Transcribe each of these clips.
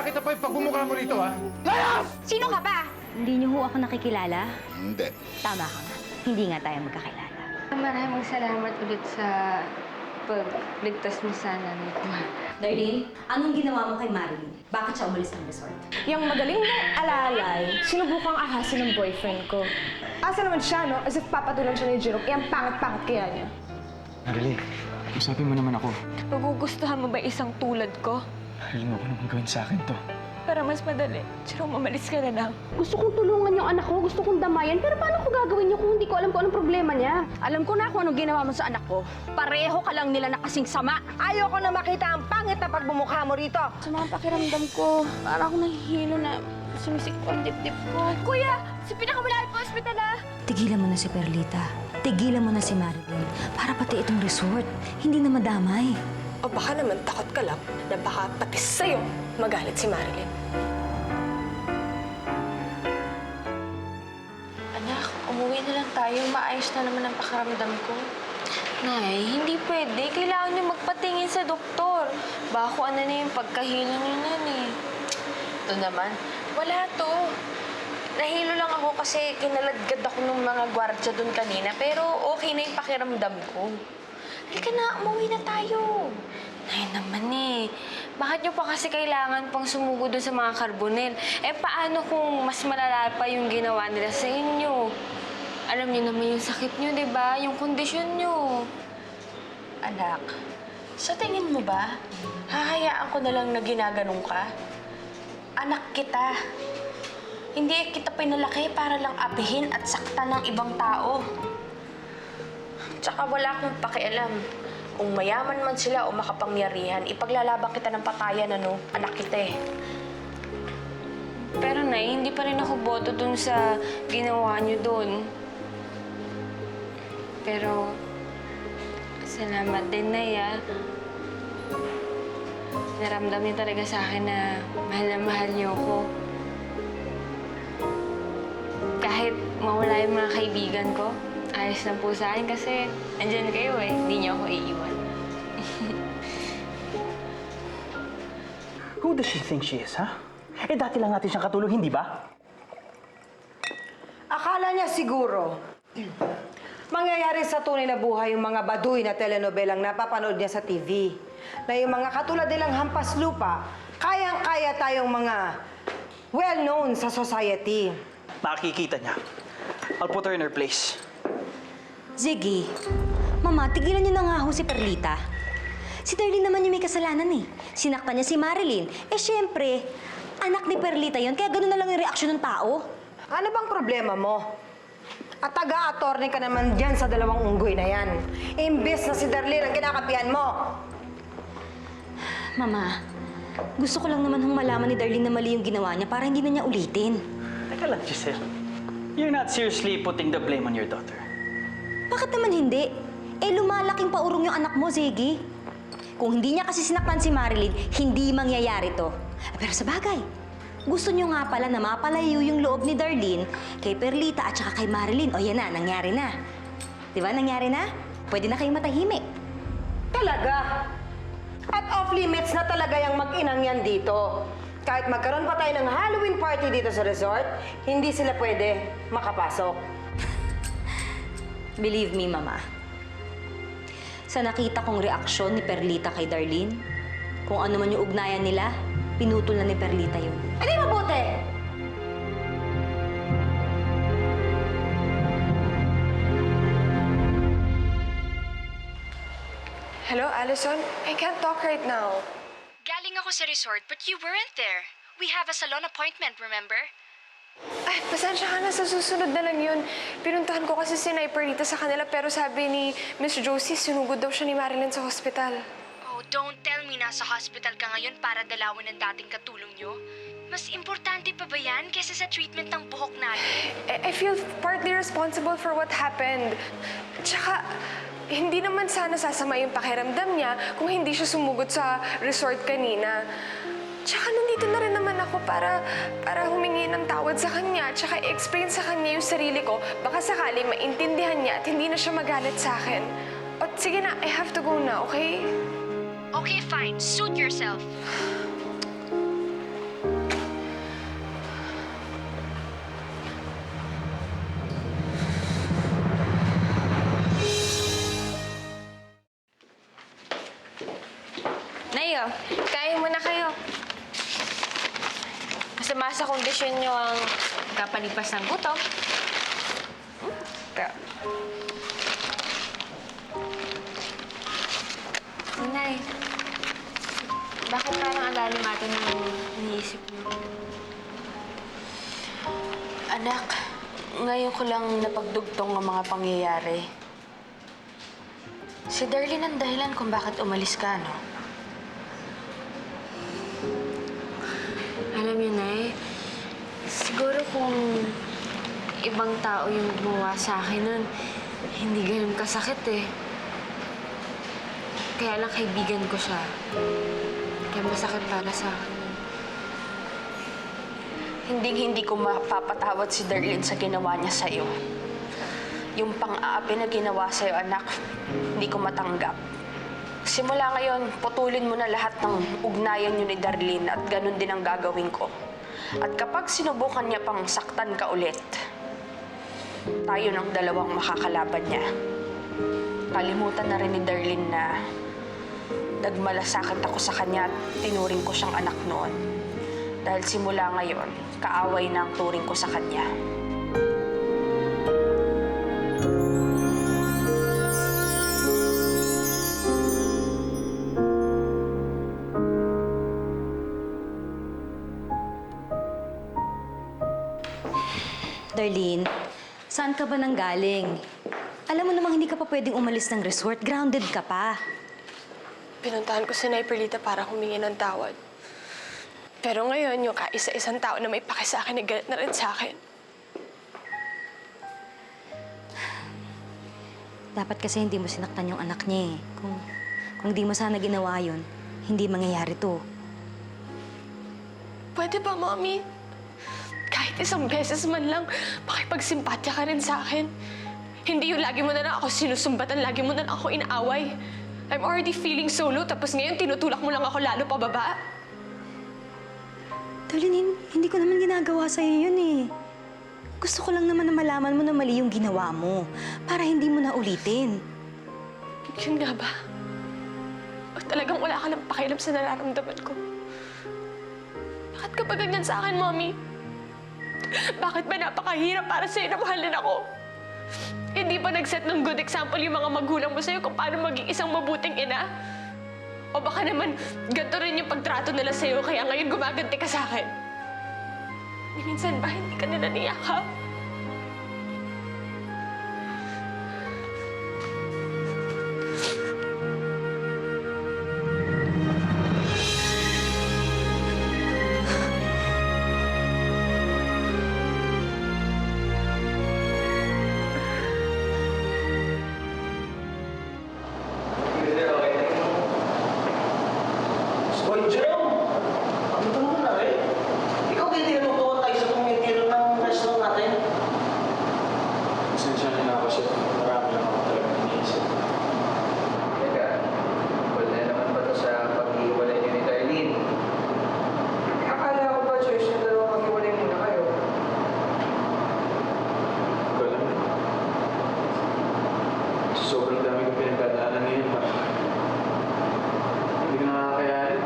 makita pa yung pagbumukha mo rito, ha? Layas! Sino ka ba? Hindi niyo ho ako nakikilala? Hindi. Tama ka nga. Hindi nga tayo magkakilala. Maraming salamat ulit sa pagligtas mo sa nanay ko. Darlene, anong ginawa mo kay Marilyn? Bakit siya umalis ng resort? Yung magaling mong alalay, sinubukang ahasin ng boyfriend ko. Asa naman siya, no? As if papatulan siya ni Jerome. Ang pangit-pangit kaya niya. Marilyn, usapin mo naman ako. Magugustuhan mo ba isang tulad ko? Marilyn, huwag mo naman gawin sa akin to. Para mas madali, Jerome, mamalis ka na lang. Gusto kong tulungan yung anak ko, gusto kong damayan, pero paano ko gagawin niyo kung hindi ko alam kung anong problema niya? Alam ko na kung anong ginawa mo sa anak ko. Pareho ka lang nila na kasing sama. Ayoko na makita ang pangit na pagbumukha mo rito. Sa mga pakiramdam ko, parang ako nahihilo na sumisikip ang dibdib ko. Kuya, si pinakamalapit po ospital na. Tigilan mo na si Perlita. Tigilan mo na si Marilyn. Para pati itong resort, hindi na madamay. O baka naman takot ka lang na baka pati sa'yo magalit si Marilyn. Anak, umuwi na lang tayo. Maayos na naman ang pakiramdam ko. Nay, hindi pwede. Kailangan niyo magpatingin sa doktor. Baka kung ano na yung pagkahilo niyo yan eh. Ito naman, wala to. Nahilo lang ako kasi kinaladgad ako ng mga gwardya doon kanina. Pero okay na yung pakiramdam ko. Halika na, umuwi na tayo. Nay naman eh. Bakit niyo pa kasi kailangan pang sumugo doon sa mga karbonel? Eh paano kung mas malala pa yung ginawa nila sa inyo? Alam niyo naman yung sakit niyo, di ba? Yung kondisyon niyo. Anak, sa tingin mo ba, hahayaan ko na lang na ginaganong ka? Anak kita. Hindi kita pinalaki para lang apihin at saktan ng ibang tao. Tsaka wala akong pakialam. Kung mayaman man sila o makapangyarihan, ipaglalaban kita ng patayan, ano? Anak kita eh. Pero Nay, hindi pa rin ako boto dun sa ginawa niyo dun. Pero, salamat din, Nay, ah. Naramdam niyo talaga sa akin na mahal niyo ako. Kahit mawala yung mga kaibigan ko, ayos lang po sa akin kasi andyan kayo eh. Hindi niyo ako iiwan. Who does she think she is, ha? Eh, dati lang natin siyang katulong, hindi ba? Akala niya siguro, mangyayari sa tunay na buhay yung mga baduy na telenobelang napapanood niya sa TV. Na yung mga katulad nilang hampas lupa, kayang-kaya tayong mga well-known sa society. Nakikita niya. I'll put her in her place. Ziggy, Mama, tigilan niyo na nga ho si Perlita. Si Darlene naman yung may kasalanan eh. Sinaktan niya si Marilyn. Eh, syempre, anak ni Perlita yon, kaya gano'n na lang yung reaksyon ng tao. Ano bang problema mo? At taga-attorney ka naman dyan sa dalawang unggoy na yan. Imbes na si Darlene ang kinakapihan mo. Mama, gusto ko lang naman hong malaman ni Darlene na mali yung ginawa niya para hindi na niya ulitin. Teka lang, Giselle. You're not seriously putting the blame on your daughter. Bakit naman hindi? Eh, lumalaking paurong yung anak mo, Ziggy. Kung hindi niya kasi sinaktan si Marilyn, hindi mangyayari to. Pero sa bagay, gusto niyo nga pala na mapalayo yung loob ni Darlene kay Perlita at saka kay Marilyn. O yan na, nangyari na. Di ba, nangyari na? Pwede na kayong matahimik. Talaga? At off-limits na talaga yung mag-inang yan dito. Kahit magkaroon pa tayo ng Halloween party dito sa resort, hindi sila pwede makapasok. Believe me, Mama. Sa nakita kong reaksyon ni Perlita kay Darlene, kung ano man yung ugnayan nila, pinutol na ni Perlita yun. Eh di mabuti! Hello, Allison? I can't talk right now. Galing ako sa resort, but you weren't there. We have a salon appointment, remember? Ay, pasensya ka na, sa susunod na lang yun. Pinuntahan ko kasi si Sniper dito sa kanila, pero sabi ni Miss Josie, sinugod daw siya ni Marilyn sa hospital. Oh, don't tell me nasa hospital ka ngayon para dalawin ang dating katulong nyo. Mas importante pa ba yan kaysa sa treatment ng buhok natin? I feel partly responsible for what happened. Tsaka, hindi naman sana sasama yung pakiramdam niya kung hindi siya sumugod sa resort kanina. Tsaka nandito na rin naman ako para humingi ng tawad sa kanya. Tsaka i-explain sa kanya yung sarili ko. Baka sakali maintindihan niya at hindi na siya magalit sa akin. O sige na, I have to go na, okay? Okay, fine. Suit yourself. kain muna kayo. Masama sa kondisyon nyo ang kapalipas ng gutom. Ito. Nanay, bakit parang ang lalim natin ng iniisip mo? Anak, ngayon ko lang napagdugtong ang mga pangyayari. Si Darlene ang dahilan kung bakit umalis ka, no? Alam niyo, Nay, siguro kung ibang tao yung gumawa sa akin nun, hindi ganun kasakit eh. Kaya lang kaibigan ko siya. Kaya masakit para sa akin. Hindi ko mapapatawad si Darlene sa ginawa niya sa'yo. Yung pang-aapi na ginawa sa'yo, anak, hindi ko matanggap. Simula ngayon, putulin mo na lahat ng ugnayan niyo ni Darlene at ganun din ang gagawin ko. At kapag sinubukan niya pang saktan ka ulit, tayo ng dalawang makakalaban niya. Kalimutan na rin ni Darlene na nagmalasakit ako sa kanya at tinuring ko siyang anak noon. Dahil simula ngayon, kaaway na ang turing ko sa kanya. Darlene, saan ka ba nanggaling? Alam mo namang hindi ka pa pwedeng umalis ng resort. Grounded ka pa. Pinuntahan ko si Nay Perlita para humingi ng tawad. Pero ngayon, yung kaisa-isang tao na may pake sa akin, galit na rin sa akin. Dapat kasi hindi mo sinaktan yung anak niya eh. Kung di mo sana ginawa yun, hindi mangyayari to. Pwede ba, Mommy? Kahit isang beses man lang, makipagsimpatya ka rin sa akin. Hindi yung lagi mo na lang ako sinusumbatan, lagi mo na lang ako inaaway. I'm already feeling so low, tapos ngayon tinutulak mo lang ako lalo pababa. Darlene, hindi ko naman ginagawa sa'yo yun eh. Gusto ko lang naman na malaman mo na mali yung ginawa mo para hindi mo na ulitin. Yun nga ba? O talagang wala ka ng pakialam sa nararamdaman ko? Bakit ka ba ganyan sa akin, Mommy? Bakit ba napakahirap para sa'yo na mahalin ako? Hindi ba nag-set ng good example yung mga magulang mo sa'yo kung paano maging isang mabuting ina? O baka naman ganito rin yung pagtrato nila sa'yo kaya ngayon gumaganti ka sa akin? Minsan ba hindi ka nila niyakap? Hoy, Jerome! Ano ito naman na rin? Ikaw kayo tinutukan tayo sa community ng restaurant natin. Pasensya na ako, chef. Marami lang ako talagang iniisip. Teka, wala naman ba ito sa pag-iwalay niyo ni Darlene? Akala ko ba, choice niyo dalawa mag-iwalay muna kayo? Ikaw lang. Sobrang dami kong pinagdadaanan ngayon, pa. Hindi ko nakakayanin.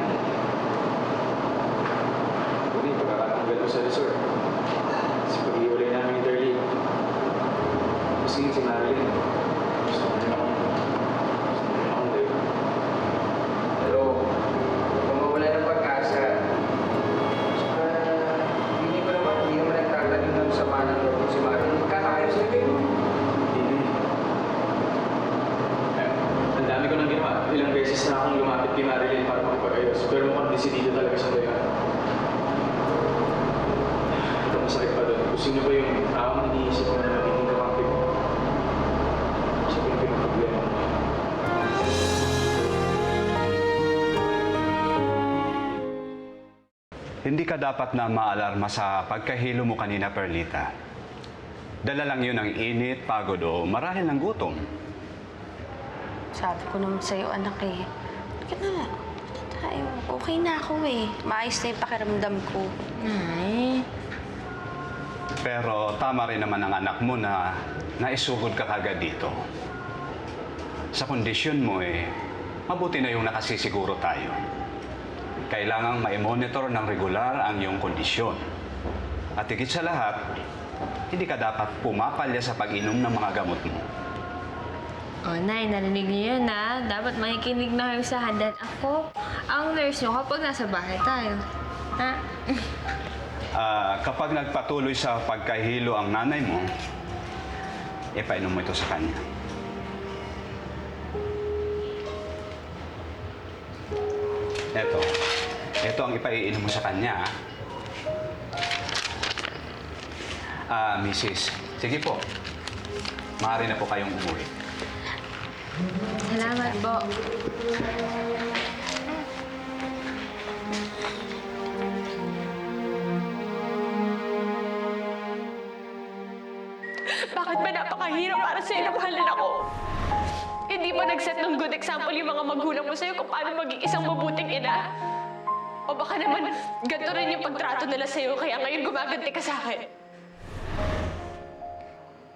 Hindi, pagkakatanggal ko sa resort. Kasi pag-iwalay namin ni Darlene. Kasi si Marilyn. Gusto ko rin akong tayo. Pero, kung mawala ng pag-asa, saka hindi naman nagtatanim ng sama ng loob si Marilyn. Kakakayo sila kayo. Hindi. Ang dami ko nang ginawa. Ilang beses na akong lumapit kay Marilyn para makipag-ayos. Pero mukhang desidido talaga siya tayo. Ito masakit pa doon. Kung sino ba yung taong iniisip mo na magiging kapatid mo? Siya pa yung pinag-problema mo. Hindi ka dapat na maalarma sa pagkahilo mo kanina, Perlita. Dala lang yun ng init, pagod o marahil ng gutom. Sabi ko naman sa'yo, anak eh. Bakit na? Tayo. Okay na ako eh. Maayos na yung pakiramdam ko. Nay, Pero tama rin naman ang anak mo na naisugod ka kagad dito. Sa kondisyon mo mabuti na yung nakasisiguro tayo. kailangang ma-monitor ng regular ang iyong kondisyon. At higit sa lahat, hindi ka dapat pumapalya sa pag-inom ng mga gamot mo. Oh, Nay, narinig niyo yun, ha? Dapat makikinig na kayo sa handa. Ako, ang nurse niyo kapag nasa bahay tayo. Ha? Kapag nagpatuloy sa pagkahilo ang nanay mo, ipainom mo ito sa kanya. Ito ang ipaiinom mo sa kanya. Mrs. Sige po. Maaari na po kayong umuwi. Salamat po. Bakit ba napakahirap para sa'yo na mahalin ako? Hindi mo nag-set ng good example yung mga magulang mo sa'yo kung paano maging isang mabuting ina? O baka naman, ganito rin yung pagtrato nila sa'yo kaya ngayon gumaganti ka sa akin?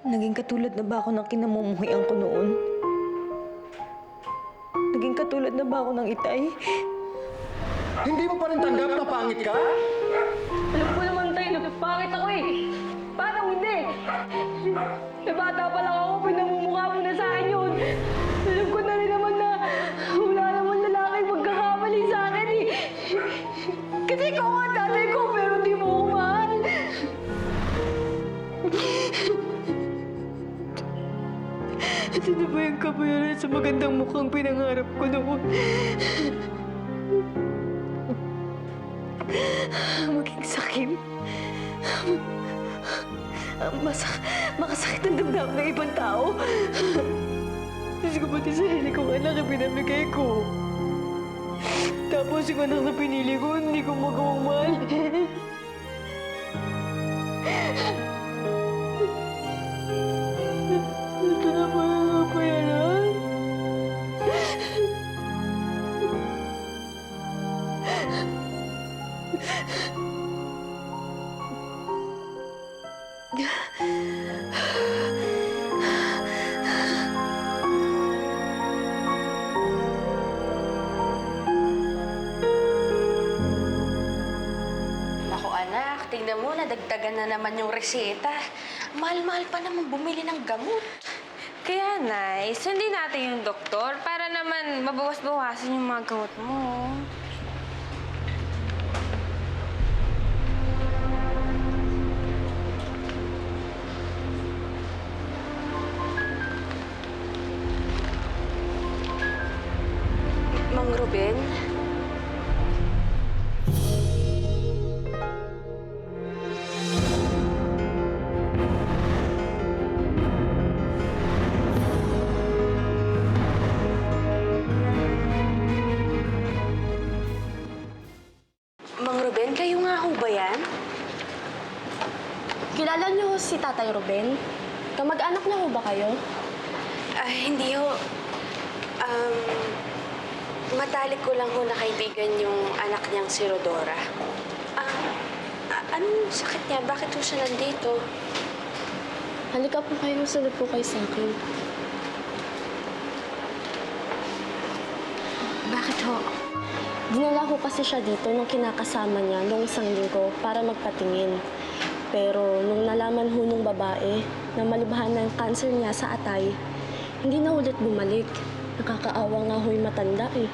Naging katulad na ba ako ng kinamumuhian ko noon? Naging katulad na ba ako ng itay? Hindi mo pa rin tanggap na pangit ka? Alam ko naman tayo na pangit ako eh. Paano hindi? Bata pa lang ako, pinamumukha mo na sa akin yun. Alam ko na rin naman na wala naman lalaki magkakamali sa akin eh. Kasi ikaw ang tatay ko, pero di mo ako mahal. Sino ba yung kabayaran sa magandang mukhang pinangarap ko noon? Maging sakim. Makasakit ang damdamin ng ibang tao. Kasi ko pati sarili kong anak ang pinamigay ko. Tapos yung anak na pinili ko, hindi ko magawang mahal. Tama nga pa yan, ha? Naku anak, tingnan mo, nadagdagan na naman yung reseta. Mahal-mahal pa naman bumili ng gamot. Kaya, Nay, sundin natin yung doktor para naman mabawas-bawasan yung mga gamot mo. Mang Ruben? Mang Ruben, kayo nga ho ba yan? Kilala niyo si Tatay Ruben? Kamag-anak niya ho ba kayo? Hindi ho. Matalik ko lang ho na kaibigan yung anak niyang si Rodora. Anong sakit niya? Bakit ho siya nandito? Halika po kayo, sunod po kayo sa akin. Bakit ho? Dinala ko kasi siya dito nung kinakasama niya nung isang linggo para magpatingin. Pero nung nalaman ho nung babae na malubhan ng cancer niya sa atay, hindi na ulit bumalik. Nakakaawa nga ho'y matanda eh.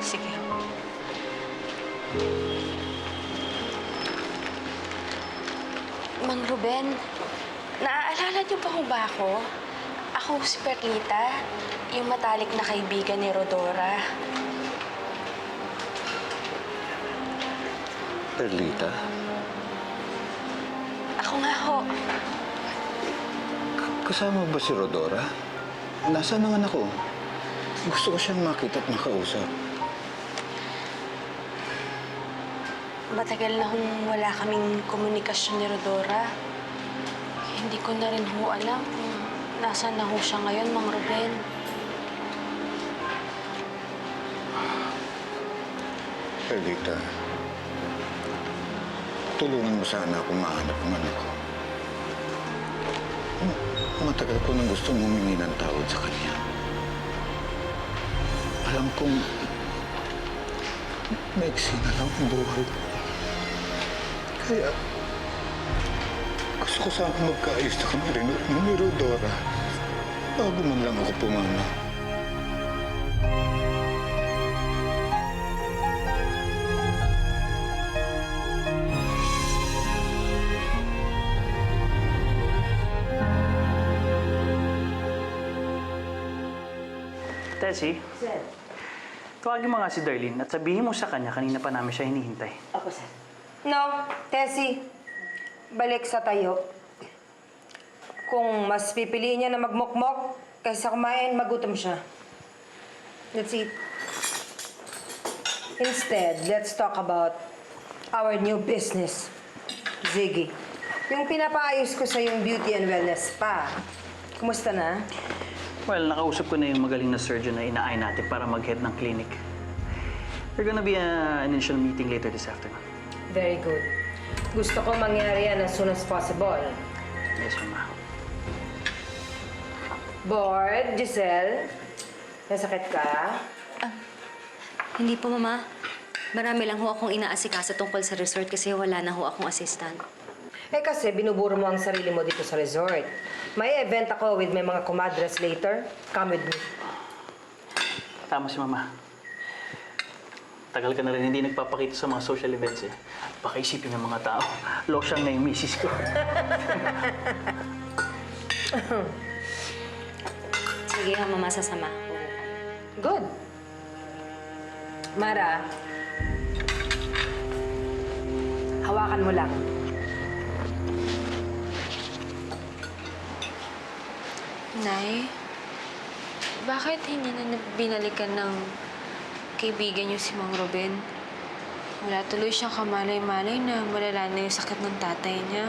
Sige. Mang Ruben, naaalala niyo pa ho ba ako? Ako si Perlita, yung matalik na kaibigan ni Rodora. Perlita? Ako nga ho. Kasama ba si Rodora? Nasaan ang anak ko? Gusto ko siyang makita at makausap. Matagal na hong wala kaming komunikasyon ni Rodora. Hindi ko na rin ho alam kung nasaan na ho siya ngayon, Mang Ruben. Perlita, tulungan mo sana ako mahanap ang anak ko. Matagal ko nang gustong humingi ng tawad sa kanya. Alam kong maiksi na lang ang buhay. Kaya gusto ko sana magkaayos na kami rin ni Rodora bago man lang ako pumana. Tessie, tawagin mo nga si Darlene at sabihin mo sa kanya kanina pa namin siya hinihintay. Opo, sir. No, Tessie. Balik sa tayo. Kung mas pipiliin niya na magmukmok kaysa kumain, magutom siya. That's it. Instead, let's talk about our new business. Ziggy, yung pinapaayos ko sa yung beauty and wellness spa. Kumusta na? Well, nakausap ko na yung magaling na surgeon na inaay natin para mag-head ng clinic. There's gonna be an initial meeting later this afternoon. Very good. Gusto ko mangyari yan as soon as possible. Yes, Mama. Bored, Giselle? Nasakit ka? Hindi po, Mama. Marami lang ho akong inaasikaso tungkol sa resort kasi wala na ho akong assistant. Eh kasi binuburo mo ang sarili mo dito sa resort. May event ako with my mga comadres later. Come with me. Tama si Mama. Tagal ka na rin hindi nagpapakita sa mga social events eh. Baka isipin ng mga tao, losyang na yung misis ko. Sige ho, Mama, sasama. Good. Mara, hawakan mo lang. Nay, bakit hindi na binalikan ng kaibigan niyo si Mang Ruben? Wala tuloy siyang kamalay-malay na malala na yung sakit ng tatay niya.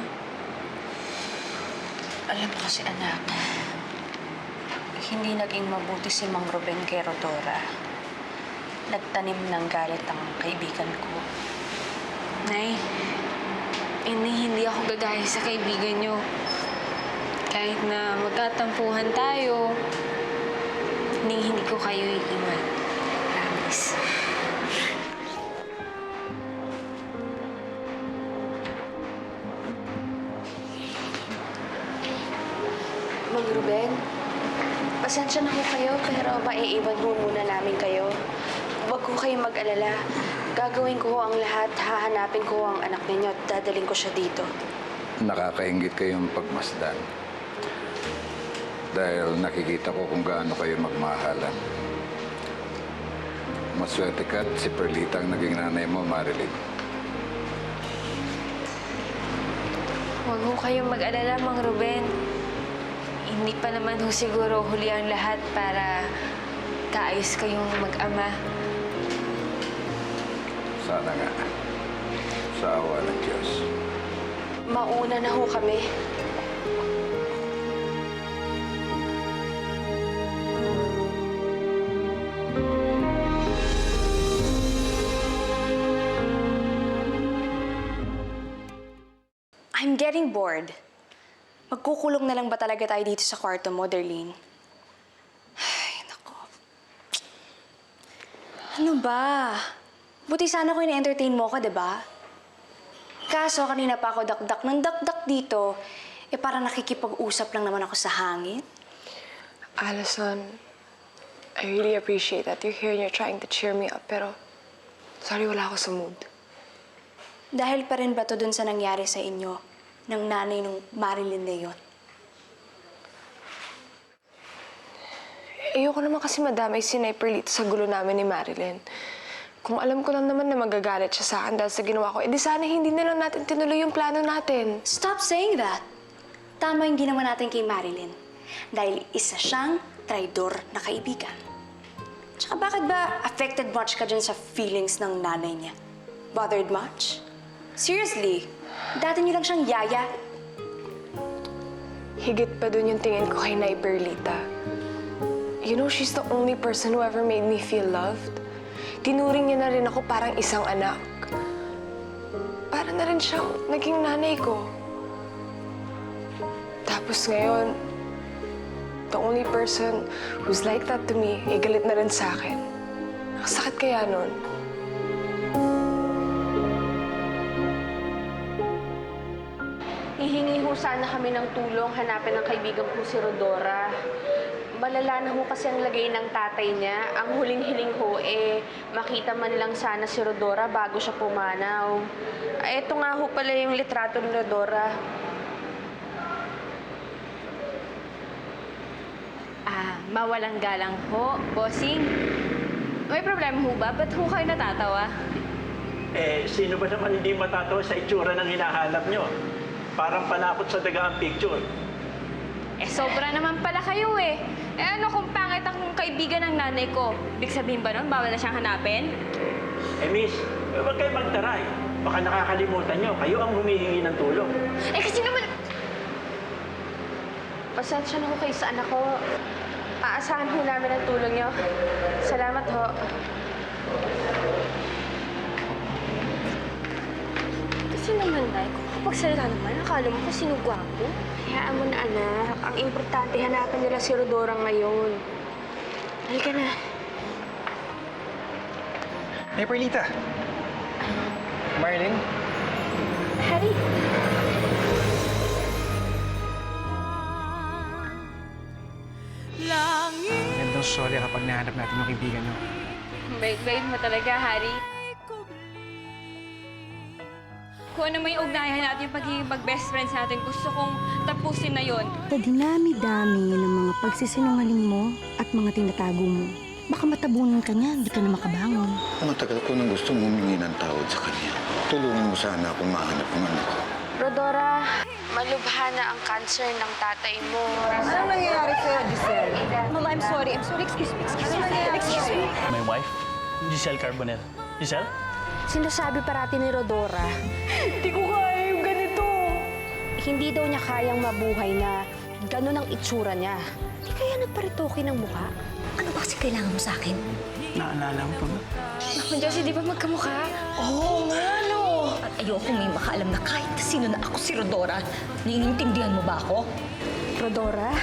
Alam mo kasi, anak, hindi naging mabuti si Mang Ruben kay Rodora. Nagtanim ng galit ang kaibigan ko. Nay, hindi ako gagaya sa kaibigan niyo. Kahit na magkatampuhan tayo, hindi ko kayo iiwan. Promise. Mang Ruben, pasensya na ho kayo, pero maiiwan ho muna namin kayo. Huwag ko kayong mag-alala. Gagawin ko ho ang lahat, hahanapin ko ang anak ninyo at dadaling ko siya dito. Nakakaingit kayong pagmasdan. Dahil nakikita ko kung gaano kayo magmahalan. Maswerte ka at si Perlita ang naging nanay mo, Marilyn. Huwag ho kayong mag-alala, Mang Ruben. Hindi pa naman ho siguro huli ang lahat para kaayos kayong mag-ama. Sana nga. Sa awa ng Diyos. Mauna na ho kami. I'm getting bored. Magkukulong na lang ba talaga tayo dito sa kwarto mo, Darlene? Ay, nako. Ano ba? Buti sana ko ina-entertain mo ka, diba? Kaso kanina pa ako dakdak ng dakdak dito, parang nakikipag-usap lang naman ako sa hangin. Allison, I really appreciate that you're here and you're trying to cheer me up, pero sorry, wala ako sa mood. Dahil pa rin ba to dun sa nangyari sa inyo ng nanay ng Marilyn na yun? Ayoko naman kasi madamay si Perlita sa gulo namin ni Marilyn. Kung alam ko lang naman na magagalit siya sa akin dahil sa ginawa ko, edi sana hindi na lang natin tinuloy yung plano natin. Stop saying that. Tama yung ginawa natin kay Marilyn. Dahil isa siyang traidor na kaibigan. Tsaka bakit ba affected much ka dyan sa feelings ng nanay niya? Bothered much? Seriously, dati niyo lang siyang yaya. Higit pa dun yung tingin ko kay Perlita. You know, she's the only person who ever made me feel loved. Tinuring niya na rin ako parang isang anak. Para na rin siyang naging nanay ko. Tapos ngayon, the only person who's like that to me, galit na rin sa akin. Ang sakit kaya nun. Hihingi ho sana kami ng tulong, hanapin ang kaibigan ko si Rodora. Malala na ho kasi ang lagay ng tatay niya. Ang huling-hiling ho, makita man lang sana si Rodora bago siya pumanaw. Ito nga ho pala yung litrato ni Rodora. Mawalang galang ho, bossing. May problema ho ba? Ba't ho kayo natatawa? Sino ba naman hindi matatawa sa itsura ng hinahanap nyo? Parang panakot sa daga ang picture. Sobra naman pala kayo ano kung pangit ang kaibigan ng nanay ko? Ibig sabihin ba nun, bawal na siyang hanapin? Miss, huwag kayo magtaray. Baka nakakalimutan nyo, kayo ang humihingi ng tulong. Kasi naman... Pasensya na ho kayo sa anak ko. Aasahan ho namin ang tulong niyo. Salamat ho. Kasi naman, Nay, kung kapagsalita naman, akala mo kung sino gwapo. Hayaan mo na, anak. Ang importante, hanapin nila si Rodora ngayon. Halika na. Hey, Perlita. Marilyn? Harry. Gandang sorry kapag nahanap natin yung kaibigan nyo. Bait-bait mo talaga, Harry. Kung ano may ugnayan natin yung pagiging mag-best friends natin, gusto kong tapusin na yon. Sa dinami-dami ng mga pagsisinungaling mo at mga tinatago mo, baka matabunan ka niya, hindi ka na makabangon. Matagal ko nang gusto humingi ng tawad sa kanya. Tulungan mo sana akong mahanap ang anak ko. Rodora, malubha na ang cancer ng tatay mo. Anong nangyayari sa'yo, Giselle? Mama, I'm sorry. Excuse me. Excuse me. My wife, Giselle Carbonell. Giselle? Sinasabi parati ni Rodora, Hindi ko kaya yung ganito. hindi daw niya kayang mabuhay na ganun ang itsura niya. Di kaya nagparitoke ng mukha? Ano ba kasi kailangan mo sa akin? Naalala mo pa ba? Naku, Josie, di ba magkamukha? Oo nga, no. At ayoko may makaalam na kahit sino na ako si Rodora. Naiintindihan mo ba ako? Rodora,